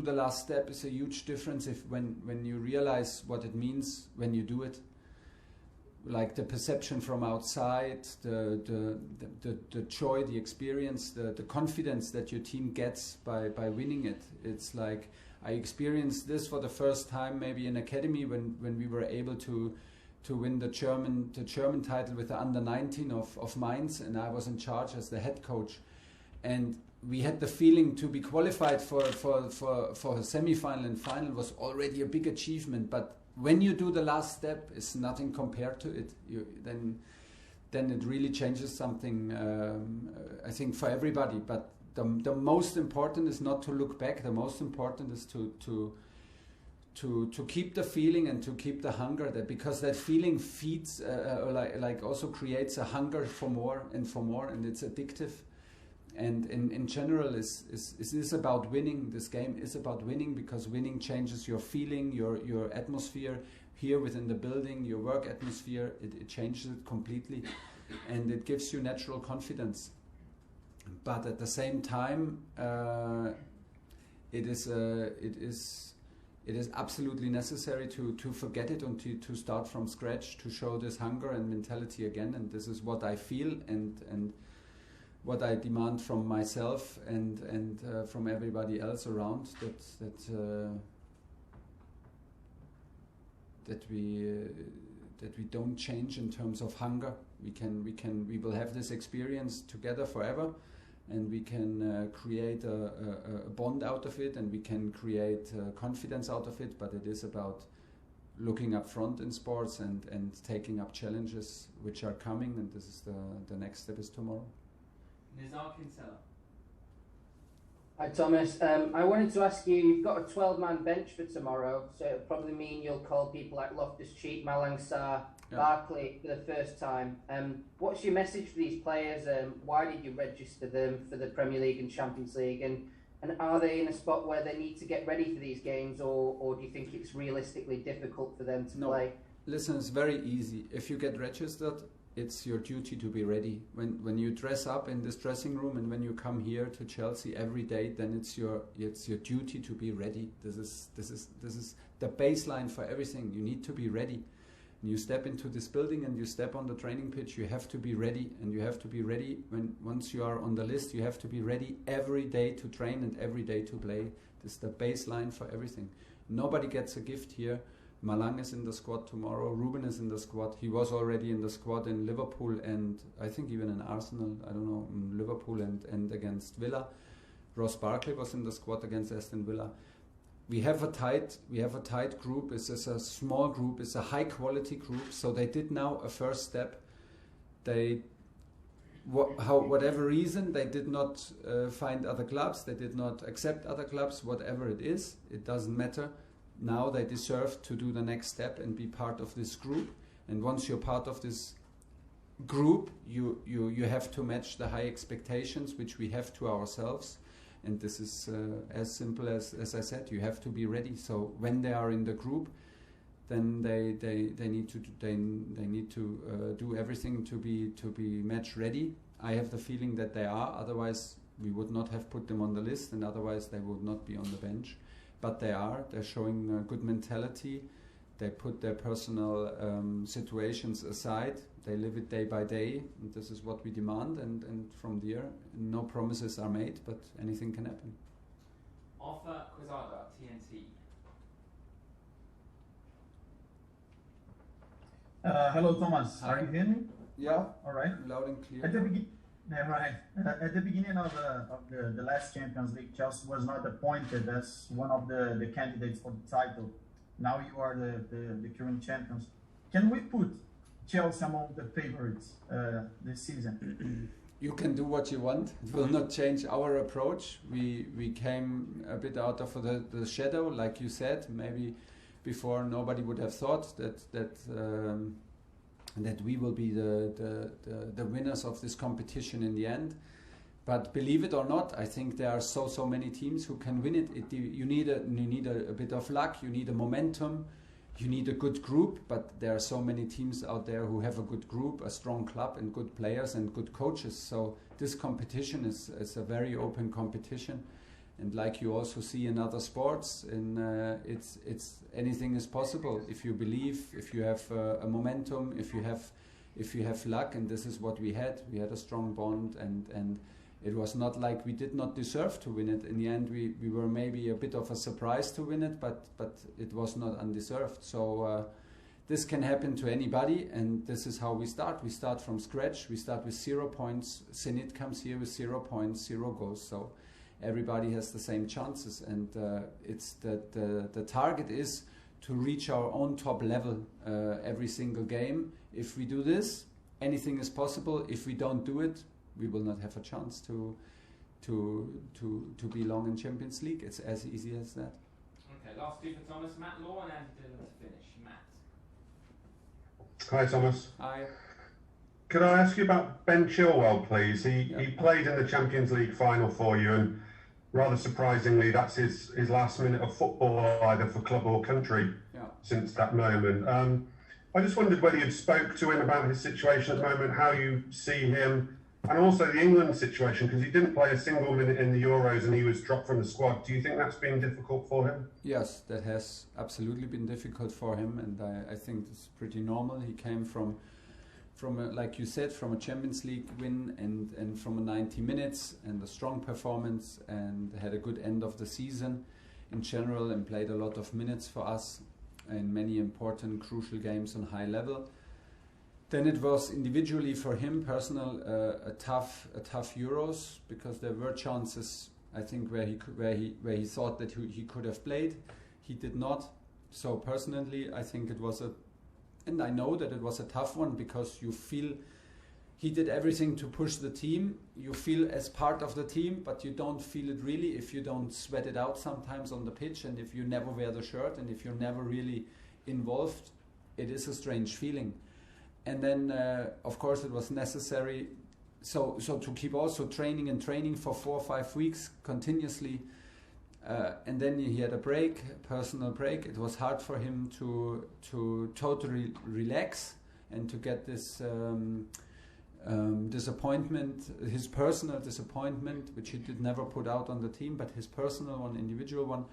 the last step is a huge difference when you realize what it means when you do it. Like the perception from outside, the joy, the experience, the confidence that your team gets by winning it. It's like I experienced this for the first time maybe in academy when we were able to win the German title with the under-19 of Mainz, and I was in charge as the head coach. And we had the feeling to be qualified for a semi-final and final was already a big achievement, but when you do the last step, it's nothing compared to it. Then it really changes something, I think, for everybody. But the most important is not to look back. The most important is to keep the feeling and to keep the hunger. because that feeling feeds, like also creates a hunger for more, and it's addictive. And in general, it is about winning. This game is about winning because winning changes your feeling, your atmosphere here within the building, your work atmosphere. It changes it completely, and it gives you natural confidence. But at the same time, it is absolutely necessary to forget it and to start from scratch, to show this hunger and mentality again. And this is what I feel and what I demand from myself and from everybody else around, that we don't change in terms of hunger. We will have this experience together forever, and we can create a bond out of it, and we can create confidence out of it. But it is about looking up front in sports and taking up challenges which are coming, and this is the next step is tomorrow. Hi Thomas, I wanted to ask you, you've got a 12-man bench for tomorrow, so it'll probably mean you'll call people like Loftus-Cheek, Malang Sarr, Barkley for the first time. What's your message for these players? Why did you register them for the Premier League and Champions League? And are they in a spot where they need to get ready for these games, or do you think it's realistically difficult for them to play? Listen, it's very easy. If you get registered, it's your duty to be ready. When you dress up in this dressing room and when you come here to Chelsea every day, then it's your duty to be ready. This is the baseline for everything. You need to be ready. And you step into this building and you step on the training pitch. You have to be ready, and you have to be ready once you are on the list. You have to be ready every day to train and every day to play. This is the baseline for everything. Nobody gets a gift here. Malang is in the squad tomorrow. Ruben is in the squad. He was already in the squad in Liverpool and I think even in Arsenal. I don't know, in Liverpool and against Villa. Ross Barkley was in the squad against Aston Villa. We have a tight group. It's a small group. It's a high quality group. So they did now a first step. Whatever reason, they did not find other clubs. They did not accept other clubs. Whatever it is, it doesn't matter. Now they deserve to do the next step and be part of this group. And once you're part of this group, you have to match the high expectations which we have to ourselves. And this is as simple as I said. You have to be ready. So when they are in the group, then they need to do everything to be match ready. I have the feeling that they are. Otherwise, we would not have put them on the list, and otherwise they would not be on the bench. But they are. They're showing a good mentality. They put their personal situations aside. They live it day by day. And this is what we demand. And from there, no promises are made, but anything can happen. Offer Quizada, TNT. Hello, Thomas. Hi. Are you hearing me? Yeah. All right. Loud and clear. At the beginning of the last Champions League, Chelsea was not appointed as one of the candidates for the title. Now you are the current champions. Can we put Chelsea among the favorites this season? You can do what you want. It will not change our approach. We came a bit out of the shadow, like you said. Maybe before nobody would have thought that we will be the winners of this competition in the end. But believe it or not, I think there are so many teams who can win it. You need a bit of luck. You need a momentum. You need a good group. But there are so many teams out there who have a good group, a strong club, and good players and good coaches. So this competition is a very open competition, And like you also see in other sports, it's anything is possible if you believe, if you have a momentum, if you have luck, and this is what we had. We had a strong bond, and it was not like we did not deserve to win it. In the end, we were maybe a bit of a surprise to win it, but it was not undeserved. So this can happen to anybody, and this is how we start. We start from scratch. We start with 0 points. Zenit comes here with 0 points, 0 goals. So everybody has the same chances, and it's the target is to reach our own top level every single game. If we do this, anything is possible. If we don't do it, we will not have a chance to belong in Champions League. It's as easy as that. Okay, last two for Thomas, Matt Law and Andy Dillon to finish. Matt. Hi Thomas. Hi. Could I ask you about Ben Chilwell, please? He played in the Champions League final for you, and rather surprisingly, that's his last minute of football, either for club or country, since that moment. I just wondered whether you'd spoke to him about his situation at the moment, how you see him, and also the England situation, because he didn't play a single minute in the Euros and he was dropped from the squad. Do you think that's been difficult for him? Yes, that has absolutely been difficult for him, and I think it's pretty normal. He came from like you said, from a Champions League win and from a 90 minutes and a strong performance, and had a good end of the season in general, and played a lot of minutes for us in many important crucial games on high level. Then it was individually for him personal a tough Euros, because there were chances, I think, where he thought that he could have played. He did not. So personally, I think it was and I know that it was a tough one, because you feel he did everything to push the team. You feel as part of the team, but you don't feel it really if you don't sweat it out sometimes on the pitch, and if you never wear the shirt, and if you're never really involved. It is a strange feeling. And then, of course, it was necessary. So to keep also training for 4 or 5 weeks continuously. And then he had a personal break. It was hard for him to totally relax and to get this disappointment, his personal disappointment, which he did never put out on the team, but his personal one, individual one,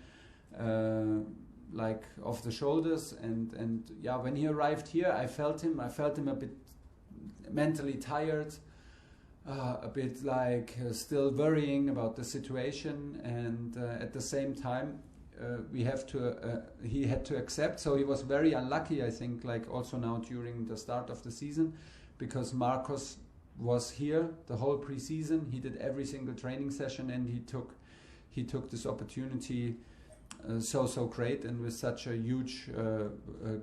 like off the shoulders. And yeah, when he arrived here, I felt him a bit mentally tired. A bit like still worrying about the situation, and at the same time he had to accept. So he was very unlucky, I think, like also now during the start of the season, because Marcos was here the whole pre-season. He did every single training session, and he took this opportunity so great, and with such a huge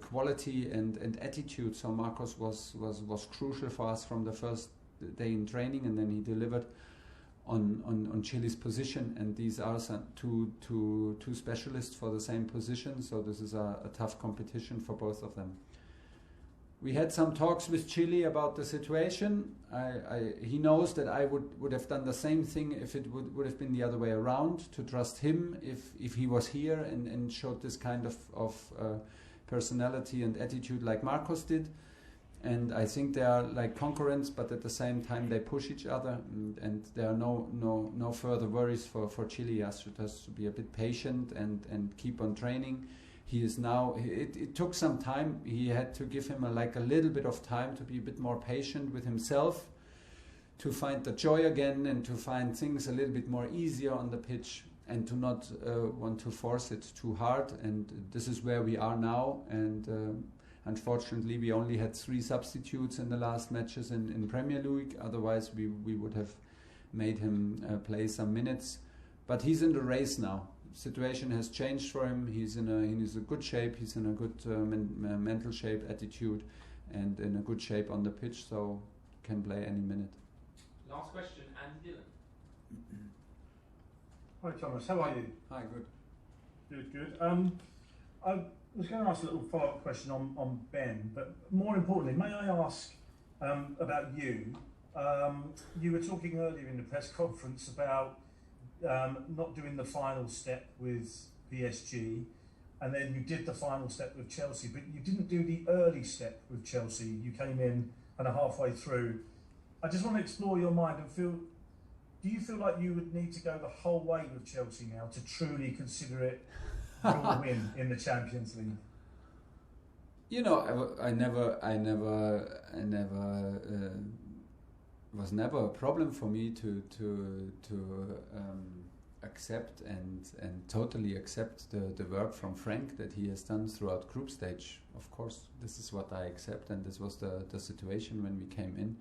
quality and attitude. So Marcos was crucial for us from the first day in training, and then he delivered on Chile's position, and these are two specialists for the same position, so this is a tough competition for both of them. We had some talks with Chile about the situation. He knows that I would have done the same thing if it would have been the other way around, to trust him if he was here and showed this kind of personality and attitude like Marcos did. And I think they are like concurrents, but at the same time they push each other, and there are no further worries for Chile. He has to be a bit patient and keep on training. He is now. It took some time. He had to give him a little bit of time to be a bit more patient with himself, to find the joy again, and to find things a little bit more easier on the pitch, and to not want to force it too hard. And this is where we are now. And unfortunately, we only had 3 substitutes in the last matches in Premier League. Otherwise, we would have made him play some minutes. But he's in the race now. Situation has changed for him. He's in a good shape. He's in a good mental shape, attitude, and in a good shape on the pitch. So can play any minute. Last question, Andy Dillon. Hi Thomas, how are you? Hi, good. Good. I was going to ask a little follow-up question on Ben, but more importantly, may I ask about you? You were talking earlier in the press conference about not doing the final step with PSG, and then you did the final step with Chelsea, but you didn't do the early step with Chelsea. You came in and are halfway through. I just want to explore your mind and feel Do you feel like you would need to go the whole way with Chelsea now to truly consider it your win in the Champions League? You know, I never was never a problem for me to accept and totally accept the work from Frank that he has done throughout group stage. Of course, this is what I accept, and this was the situation when we came in.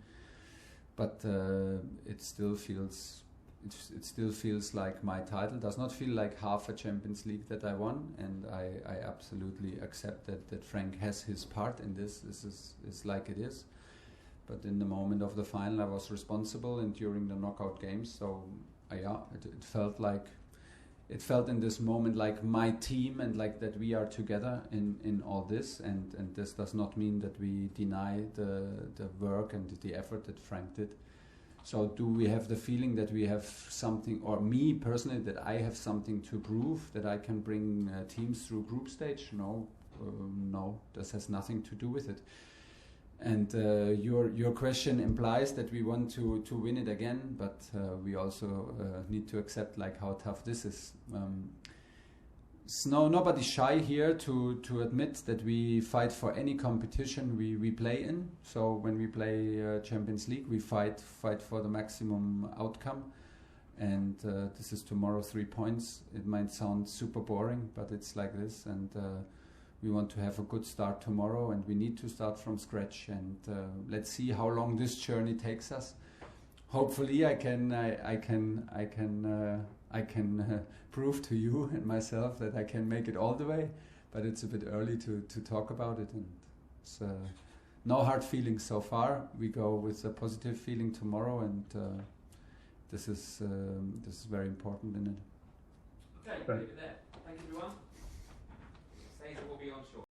But it still feels like my title does not feel like half a Champions League that I won, and I absolutely accept that Frank has his part in this. This is like it is. But in the moment of the final, I was responsible, and during the knockout games, so it felt in this moment like my team, and like that we are together in all this, and this does not mean that we deny the work and the effort that Frank did. So do we have the feeling that we have something, or me personally, that I have something to prove, that I can bring teams through group stage? No, this has nothing to do with it. And your question implies that we want to win it again, but we also need to accept like how tough this is. Nobody's shy here to admit that we fight for any competition we play in. So when we play Champions League, we fight for the maximum outcome. And this is tomorrow 3 points. It might sound super boring, but it's like this. And we want to have a good start tomorrow, and we need to start from scratch. And let's see how long this journey takes us. Hopefully, I can prove to you and myself that I can make it all the way. But it's a bit early to talk about it, and it's no hard feelings so far. We go with a positive feeling tomorrow, and this is very important in it. Okay, leave it there. Thank you, everyone. Stays will be on shore.